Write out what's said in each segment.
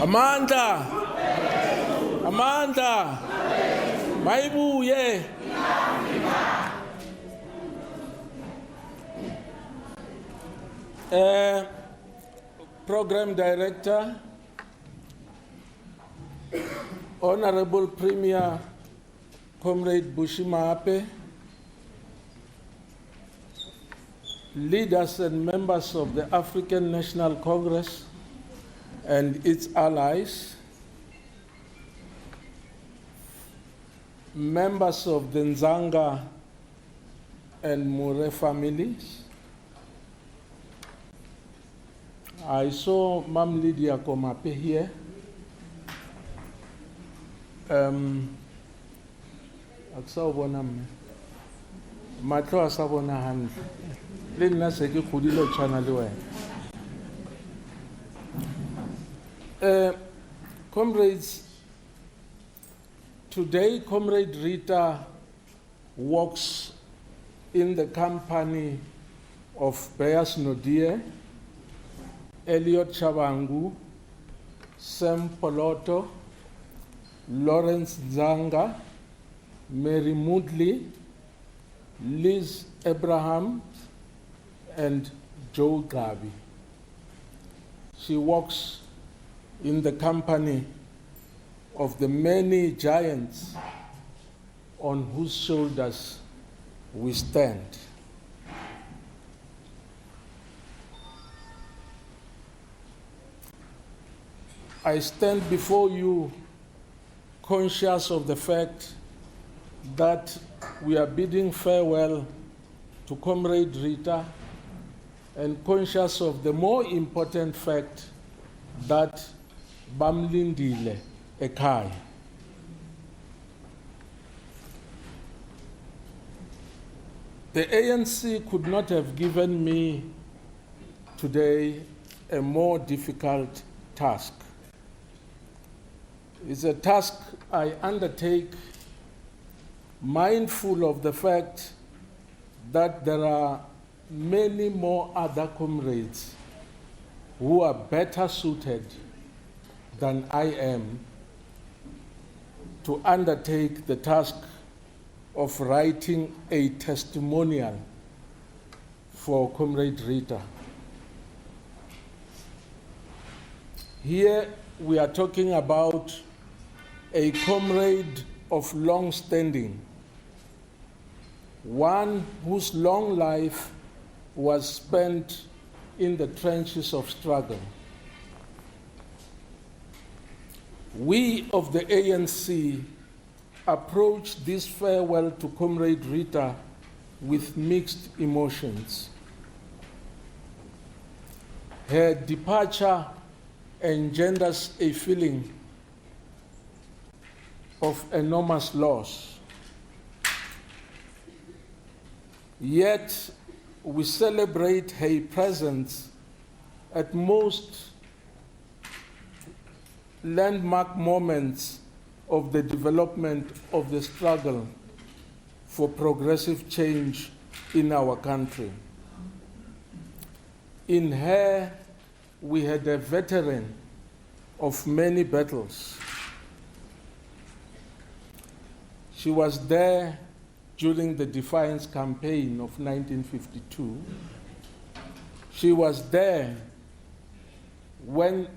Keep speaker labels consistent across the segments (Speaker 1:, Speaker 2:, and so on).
Speaker 1: Amanda! Amanda! Maibuye! Program Director, Honourable Premier Comrade Bushima, leaders and members of the African National Congress and its allies, members of the Ndzanga and Mure families. I saw Mam Lydia Komape here. Aksawubona mina. Matlo asabona handle. Le nna se ke godile tshwana le wena. Comrades, today Comrade Rita walks in the company of Beyers Nodie, Elliot Chabangu, Sam Poloto, Lawrence Ndzanga, Mary Moodley, Liz Abraham, and Joe Gabi. She walks in the company of the many giants on whose shoulders we stand. I stand before you conscious of the fact that we are bidding farewell to Comrade Rita, and conscious of the more important fact that Bamlindile Ekai. The ANC could not have given me today a more difficult task. It's a task I undertake mindful of the fact that there are many more other comrades who are better suited than I am to undertake the task of writing a testimonial for Comrade Rita. Here we are talking about a comrade of long standing, one whose long life was spent in the trenches of struggle. We of the ANC approach this farewell to Comrade Rita with mixed emotions. Her departure engenders a feeling of enormous loss. Yet we celebrate her presence at most landmark moments of the development of the struggle for progressive change in our country. In her, we had a veteran of many battles. She was there during the Defiance Campaign of 1952. She was there when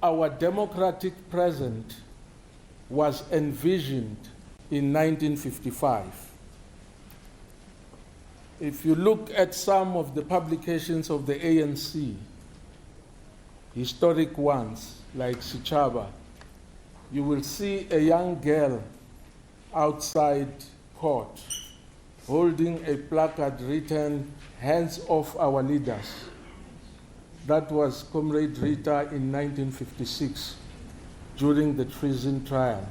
Speaker 1: our democratic present was envisioned in 1955. If you look at some of the publications of the ANC, historic ones like Sichaba, you will see a young girl outside court holding a placard written, "Hands off our leaders." That was Comrade Rita in 1956 during the treason trial.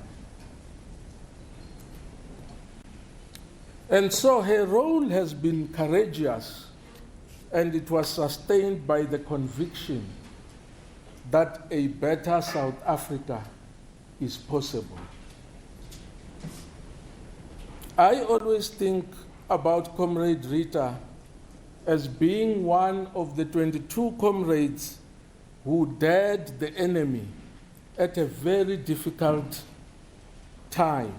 Speaker 1: And so her role has been courageous, and it was sustained by the conviction that a better South Africa is possible. I always think about Comrade Rita as being one of the 22 comrades who dared the enemy at a very difficult time.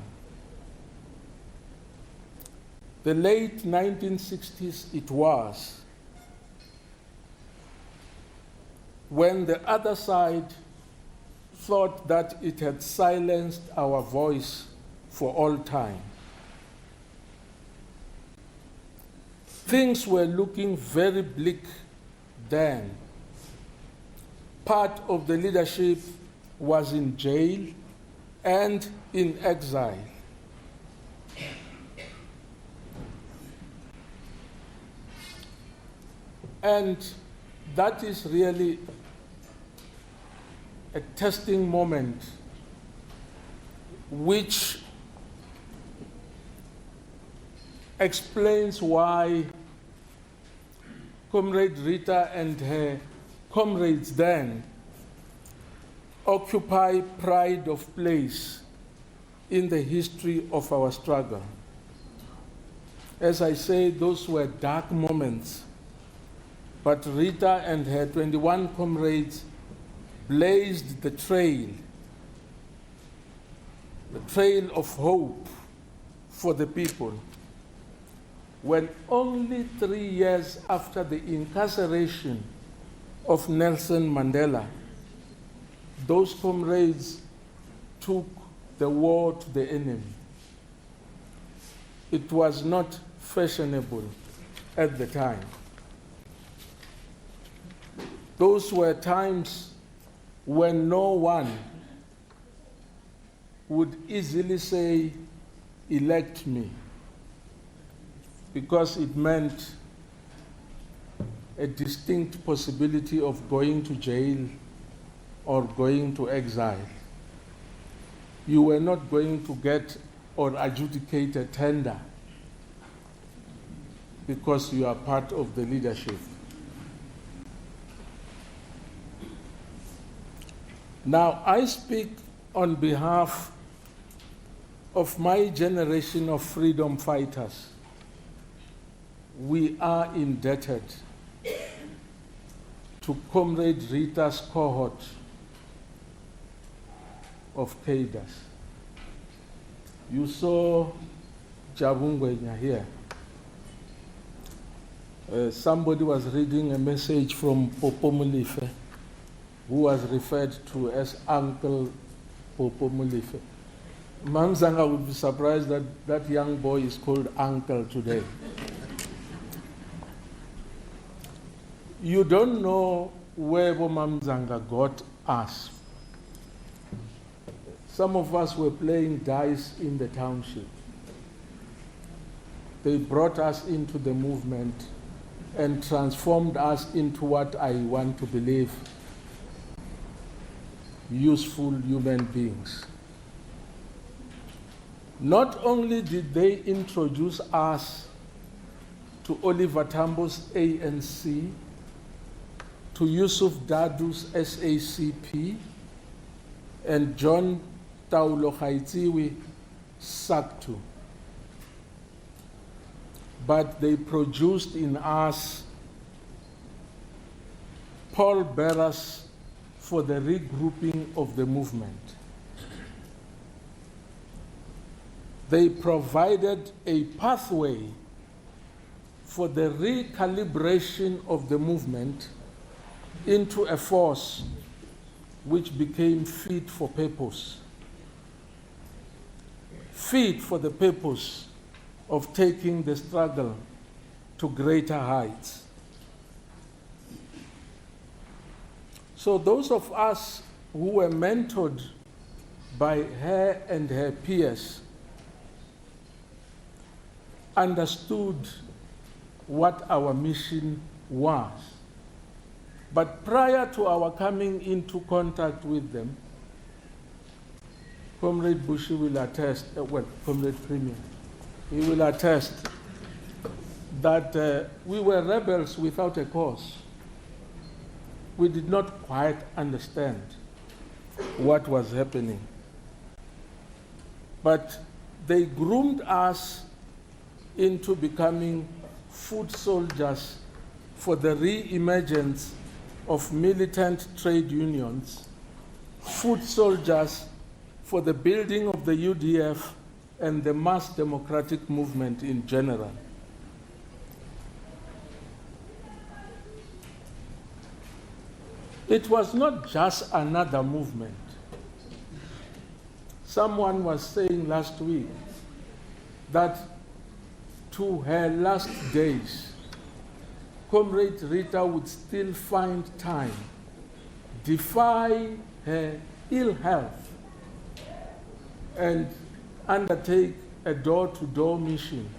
Speaker 1: The late 1960s it was, when the other side thought that it had silenced our voice for all time. Things were looking very bleak then. Part of the leadership was in jail and in exile. And that is really a testing moment which explains why Comrade Rita and her comrades then occupy pride of place in the history of our struggle. As I say, those were dark moments, but Rita and her 21 comrades blazed the trail of hope for the people. When only 3 years after the incarceration of Nelson Mandela, those comrades took the war to the enemy. It was not fashionable at the time. Those were times when no one would easily say, elect me, because it meant a distinct possibility of going to jail or going to exile. You were not going to get or adjudicate a tender because you are part of the leadership. Now, I speak on behalf of my generation of freedom fighters. We are indebted to Comrade Rita's cohort of cadres. You saw Jabungwenya here. Somebody was reading a message from Popo Molefe, who was referred to as Uncle Popo Molefe. Ndzanga would be surprised that that young boy is called Uncle today. You don't know where Ndzanga got us. Some of us were playing dice in the township. They brought us into the movement and transformed us into what I want to believe, useful human beings. Not only did they introduce us to Oliver Tambo's ANC, to Yusuf Dadu's SACP, and John Taulo Khaitiwi SACTU, but they produced in us pallbearers for the regrouping of the movement. They provided a pathway for the recalibration of the movement into a force which became fit for purpose. Fit for the purpose of taking the struggle to greater heights. So those of us who were mentored by her and her peers understood what our mission was. But prior to our coming into contact with them, Comrade Bushi will attest, Comrade Premier, he will attest that we were rebels without a cause. We did not quite understand what was happening. But they groomed us into becoming foot soldiers for the re-emergence of militant trade unions foot soldiers for the building of the UDF and the mass democratic movement in general. It was not just another movement. Someone was saying last week that to her last days, Comrade Rita would still find time, defy her ill health, and undertake a door-to-door mission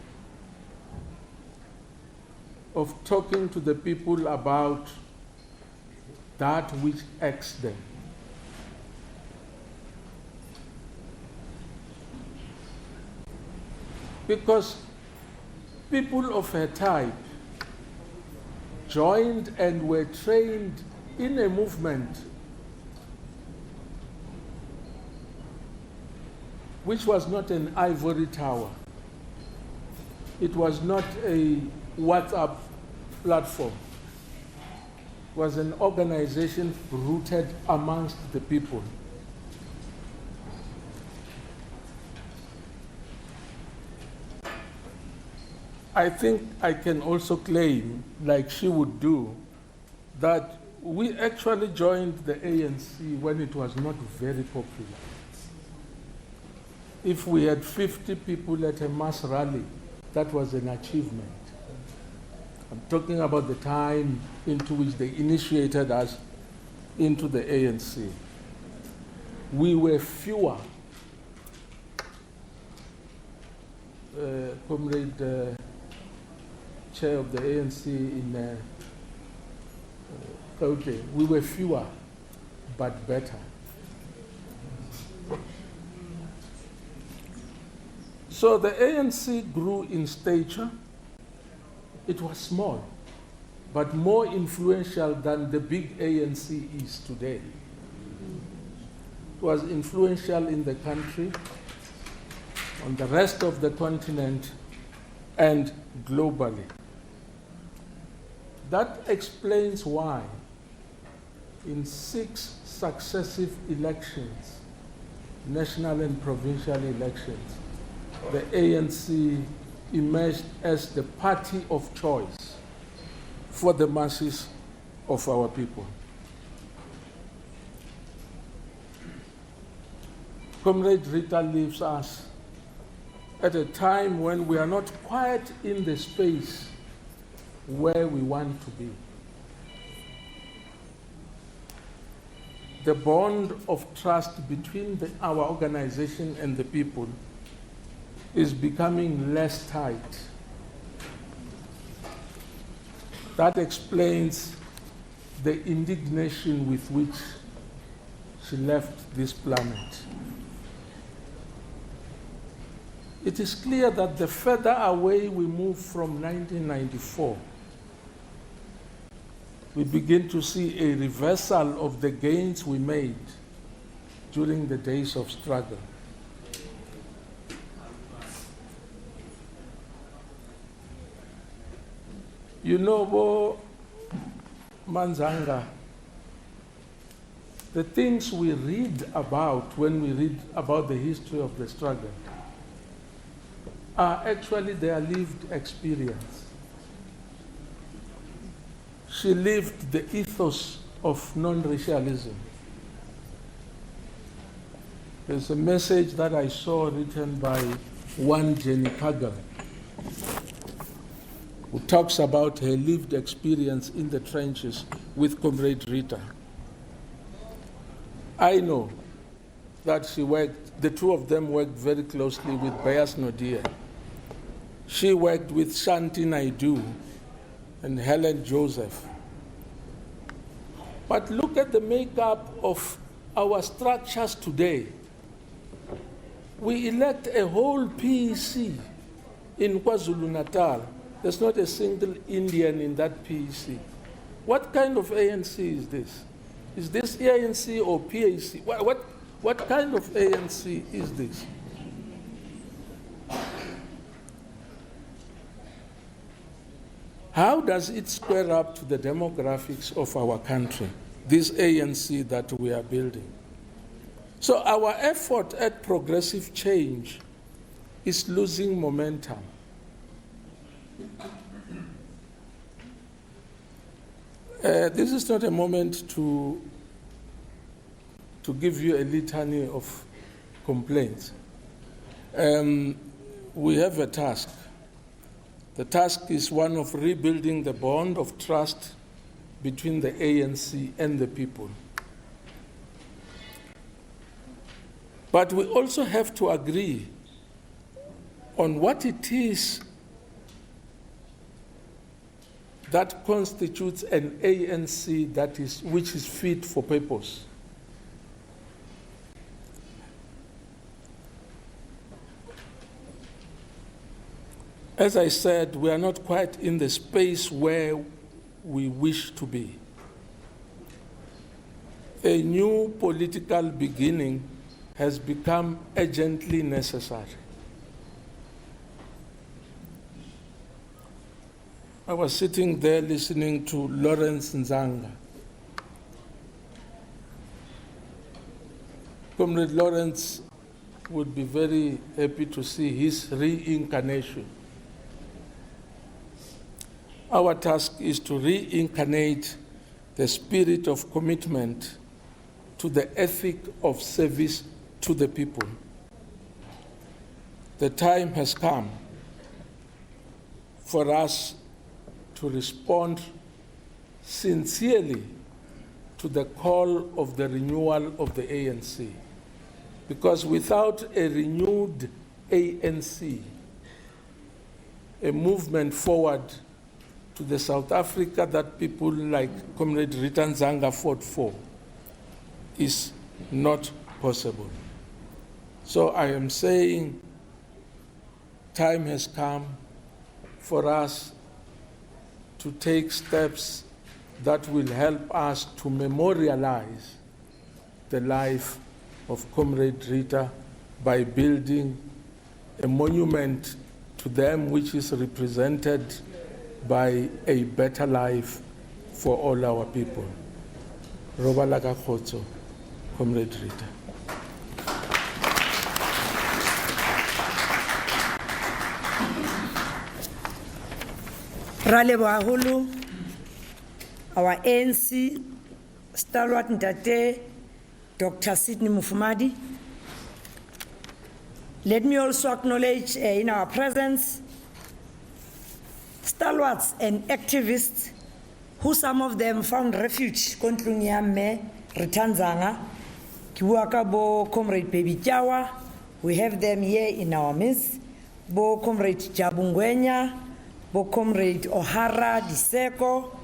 Speaker 1: of talking to the people about that which aches them. Because people of her type joined and were trained in a movement which was not an ivory tower. It was not a WhatsApp platform. It was an organization rooted amongst the people. I think I can also claim, like she would do, that we actually joined the ANC when it was not very popular. If we had 50 people at a mass rally, that was an achievement. I'm talking about the time into which they initiated us into the ANC. We were fewer. Comrade Chair of the ANC in Gauteng, we were fewer, but better. So the ANC grew in stature. It was small, but more influential than the big ANC is today. It was influential in the country, on the rest of the continent, and globally. That explains why in 6 successive elections, national and provincial elections, the ANC emerged as the party of choice for the masses of our people. Comrade Rita leaves us at a time when we are not quite in the space where we want to be. The bond of trust between our organization and the people is becoming less tight. That explains the indignation with which she left this planet. It is clear that the further away we move from 1994, we begin to see a reversal of the gains we made during the days of struggle. You know, Ndzanga, the things we read about when we read about the history of the struggle are actually their lived experience. She lived the ethos of non-racialism. There's a message that I saw written by one Jenny Kagan, who talks about her lived experience in the trenches with Comrade Rita. I know that the two of them worked very closely with Bayas Nodia. She worked with Shanti Naidu and Helen Joseph. But look at the makeup of our structures today. We elect a whole PEC in KwaZulu-Natal. There's not a single Indian in that PEC. What kind of ANC is this? Is this ANC or PAC? What kind of ANC is this? How does it square up to the demographics of our country, this ANC that we are building? So our effort at progressive change is losing momentum. This is not a moment to give you a litany of complaints. We have a task. The task is one of rebuilding the bond of trust between the ANC and the people. But we also have to agree on what it is that constitutes an ANC which is fit for purpose. As I said, we are not quite in the space where we wish to be. A new political beginning has become urgently necessary. I was sitting there listening to Lawrence Ndzanga. Comrade Lawrence would be very happy to see his reincarnation. Our task is to reincarnate the spirit of commitment to the ethic of service to the people. The time has come for us to respond sincerely to the call of the renewal of the ANC. Because without a renewed ANC, a movement forward to the South Africa that people like Comrade Rita Ndzinga fought for is not possible. So I am saying time has come for us to take steps that will help us to memorialize the life of Comrade Rita by building a monument to them which is represented by a better life for all our people. Robala ka khotso, Comrade Rita.
Speaker 2: Ralebo haholo, our ANC stalwart Ntate, Dr. Sydney Mufamadi. Let me also acknowledge in our presence stalwarts and activists who some of them found refuge kontlung ya mme Rita Ndzinga. Ke bua ka bo Comrade Baby Jawa, we have them here in our midst. Bo Comrade Jabungwenya, bo Comrade O'Hara Diseko,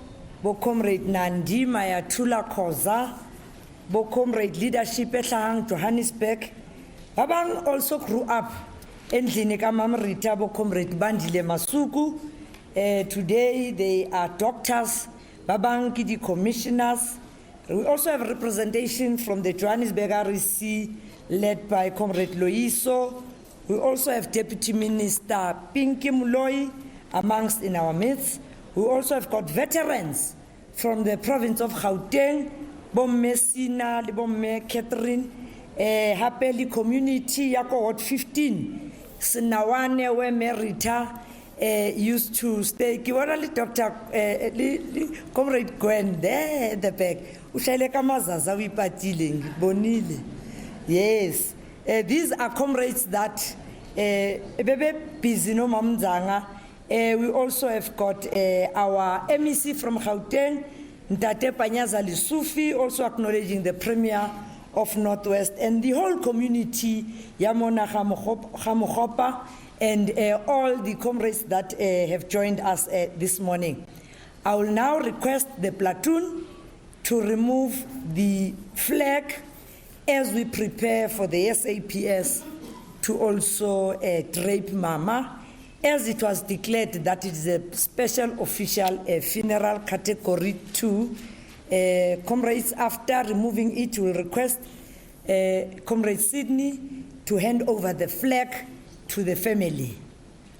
Speaker 2: bo Comrade Nandi Mayatula Koza, bo Comrade Leadership Ehlahang Johannesburg. Babang also grew up endlini ka Mama Rita, bo Comrade Bandile Masuku. Today they are doctors, babang ki di commissioners. We also have representation from the Johannesburg REC led by Comrade Loiso. We also have Deputy Minister Pinky Muloi amongst in our midst. We also have got veterans from the province of Gauteng, Bomme Sina, Bomme Catherine, Hapeli community, Yako Ward 15, Sinawane, where Merita used to stay. Kiwarali Dr. Comrade Gwen there at the back. Ushale kamazaza wipatiling bonile. Yes, these are comrades that bebe busy no Mam Ndzanga. We also have got our MEC from Gauteng, Ntate Panyaza Lisufi, also acknowledging the Premier of Northwest and the whole community, Yamona Ga Mogapa, and all the comrades that have joined us this morning. I will now request the platoon to remove the flag as we prepare for the SAPS to also drape Mama, as it was declared that it is a special official funeral category 2. Comrades, after removing it, will request Comrade Sydney to hand over the flag to the family.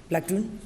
Speaker 2: Platoon.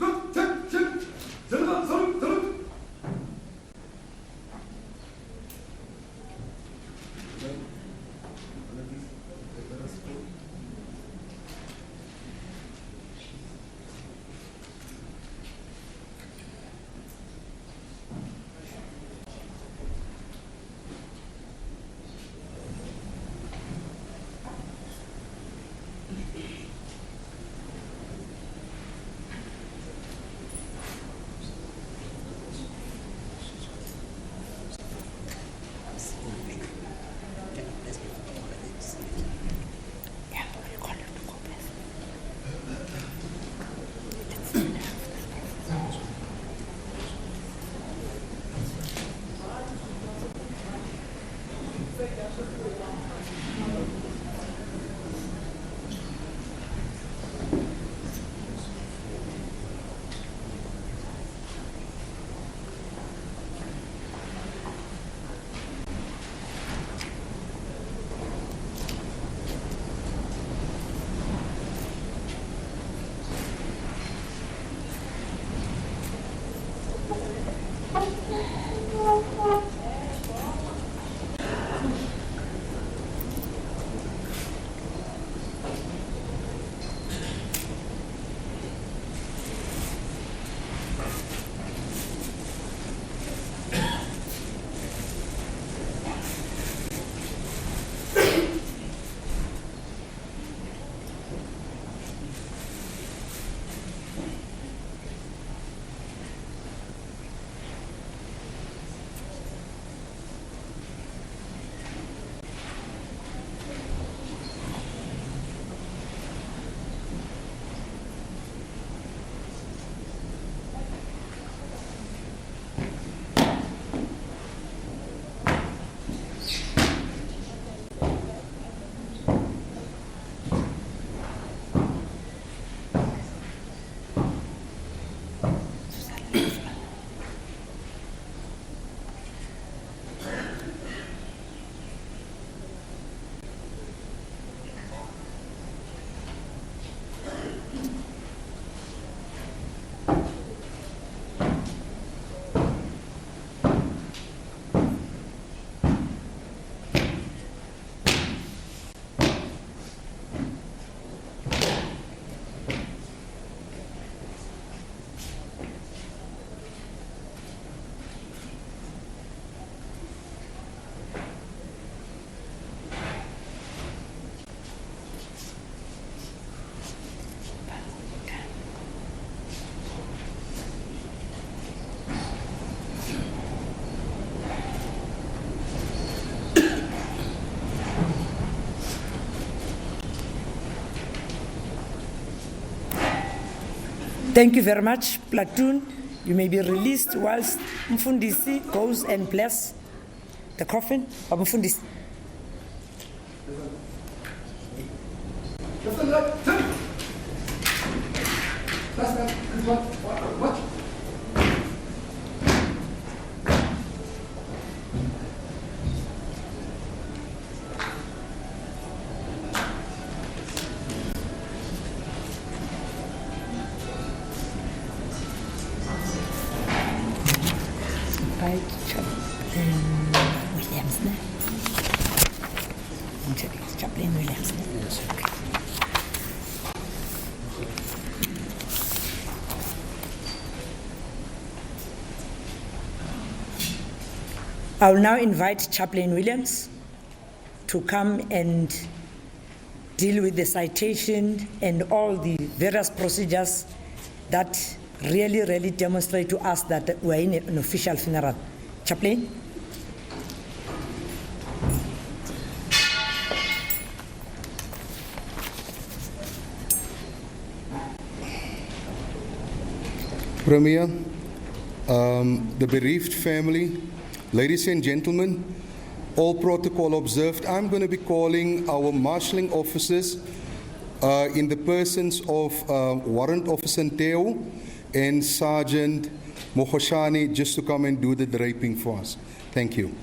Speaker 2: Thank you very much, platoon. You may be released whilst Mfundisi goes and bless the coffin of Mfundisi. Right, Williams, ne? Chaplain Williams, ne? Yes. Okay. I will now invite Chaplain Williams to come and deal with the citation and all the various procedures that really demonstrate to us that we're in an official funeral. Chaplain?
Speaker 3: Premier, the bereaved family, ladies and gentlemen, all protocol observed, I'm going to be calling our marshalling officers in the persons of Warrant Officer Teo and Sergeant Mohoshani just to come and do the draping for us. Thank you.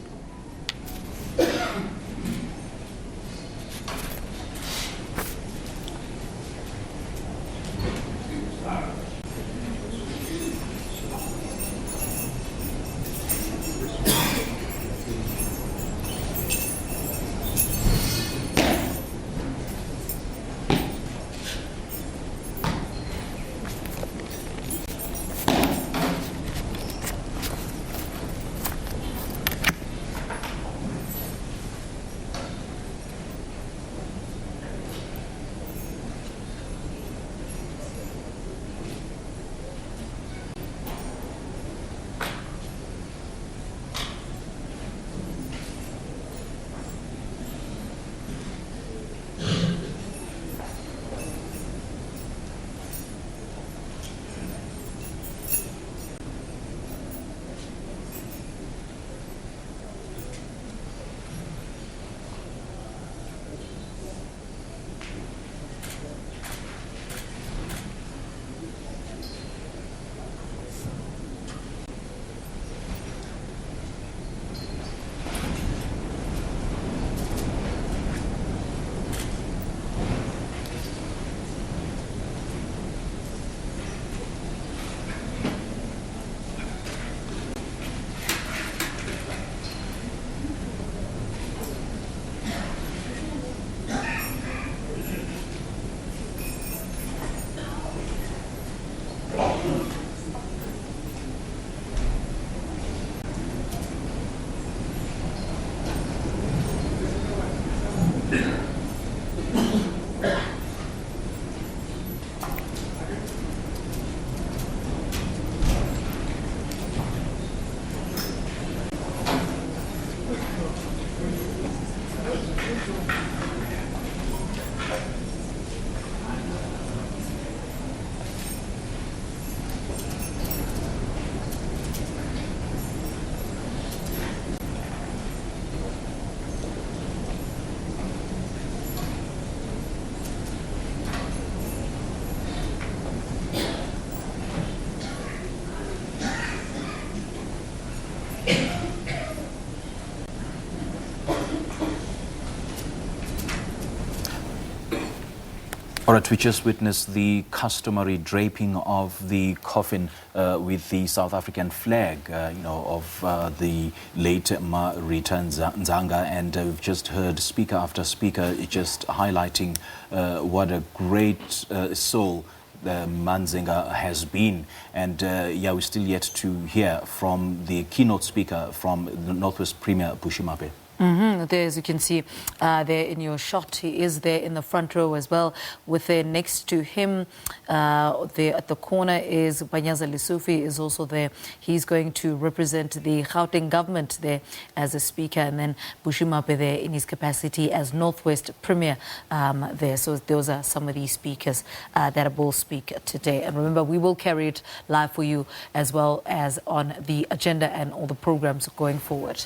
Speaker 4: All right, we just witnessed the customary draping of the coffin with the South African flag, of the late Rita Ndzinga, and we've just heard speaker after speaker just highlighting what a great soul Ndzanga has been, and yeah, we're still yet to hear from the keynote speaker from the Northwest Premier Bushimape.
Speaker 5: There, as you can see there in your shot, he is there in the front row as well. With there next to him, there at the corner is Panyaza Lesufi is also there. He's going to represent the Gauteng government there as a speaker, and then Bushimape there in his capacity as Northwest Premier there. So those are some of these speakers that will speak today. And remember, we will carry it live for you as well as on the agenda and all the programs going forward.